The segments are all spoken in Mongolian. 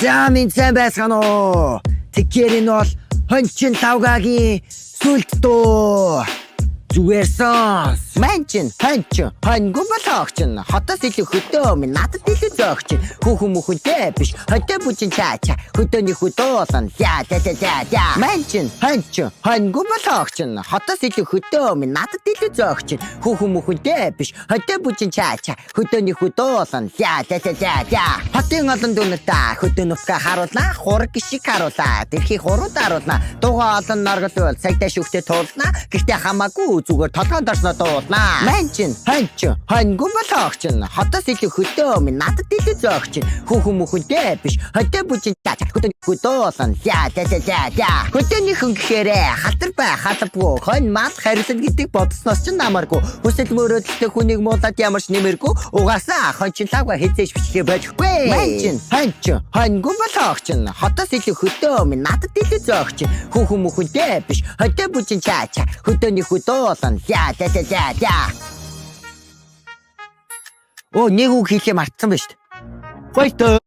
За минь сайн байсгана уу. Тэгэхээр энэ бол хончин тавгагийн сүлд дөө. Зүгээр сонс. Манчин хоньгүй болохч нь хотоос илүү хөдөө минь надад илүү зөөгч. Хүүхэн мөхөнтэй биш хөдөө бүжин чаача хөдөөний хөдөөсөн за. Манчин хоньгүй болохч нь хотоос илүү хөдөө минь надад илүү зөөгч. Хүүхэн мөхөнтэй биш хөдөө бүжин чаача хөдөөний хөдөөсөн за. Хотын олон дүнэтаа хөдөө нутгаа харуулна хураг гişиг харуулаа. Тэрхий хурууд харуулна. Дугаа олон норгол цагтаа шүхтээ туулна. Гэхдээ хамаагүй зүгээр толгойн дорсноо дуулнаа. Манчин хоньгүй болохч нь хотоос илүү хөдөө минь надад илүү зөөгч. Хүүхэн мөхөнтэй биш хөдөө бүжин чаача хөдөөний хөдөөсөн за. Хөдөөний хүн гэхээрээ халтар бай халбгүй хонь мал харилсан гэдэг бодсноос ч намаргүй. Хүсэл мөрөөдөлтэй хүнийг муулаад ямарч нэмэргүй. Угаасаа хончин лавга хязээж бичлээ божгүй. Манчин хоньгүй болохч нь хотоос илүү хөдөө минь надад илүү зөөгч. Хүүхэн мөхөнтэй биш хөдөө бүжин чаача хөдөөний хөдөөсөн за. Оо нэг үг хэлээ мартсан ба шүү дээ. Хоёроо.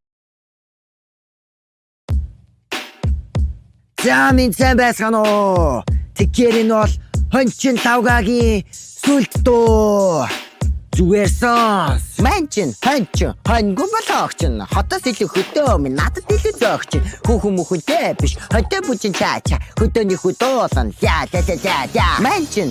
За минь сайн байсгана уу. Тэгэхээр энэ бол хончин тавгагийн сүлд дөө. Зүгээр сонс. Манчин хоньгүй болохч нь хотоос илүү хөдөө минь надад илүү зөөгч. Хүүхэн мөхөнтэй биш хөдөө бүжин чаача хөдөөний хөдөөсөн за. Манчин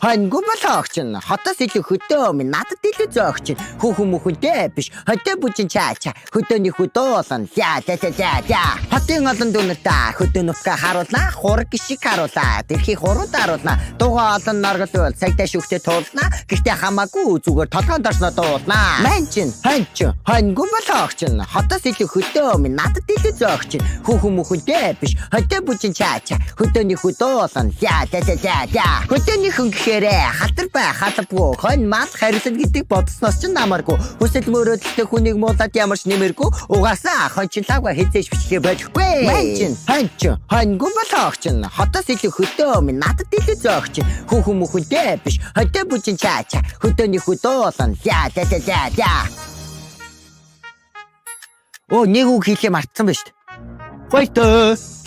хоньгүй болохч нь хотоос илүү хөдөө минь надад илүү зөөгч. Хүүхэн мөхөнтэй биш хөдөө бүжин чаача хөдөөний хөдөөсөн за. Хотын олон дүнэтаа хөдөө нутгаа харуулна хураг гişиг харуулаа. Тэрхий хурууд харуулна. Дугаа олон норгол цагтаа шүхтээ туулна. Гэхдээ хамаагүй зүгээр толгойн дорсноо дуулнаа. Манчин хоньгүй болохч нь хотоос илүү хөдөө минь надад илүү зөөгч. Хүүхэн мөхөнтэй биш хөдөө бүжин чаача хөдөөний хөдөөсөн за. Хөдөөний хүн гэхээрээ халтар бай халбгүй хонь мал харилсан гэдэг бодсноос ч намаргүй. Хүсэл мөрөөдөлтэй хүнийг муулаад ямарч нэмэргүй. Угаасаа хончин лавга хязээж бичлээ божгүй. Манчин хоньгүй болохч нь хотоос илүү хөдөө минь надад илүү зөөгч. Хүүхэн мөхөнтэй биш хөдөө бүжин чаача хөдөөний хөдөөсөн за. Оо нэг үг хэлээ мартсан ба шүү дээ. Хоёроо.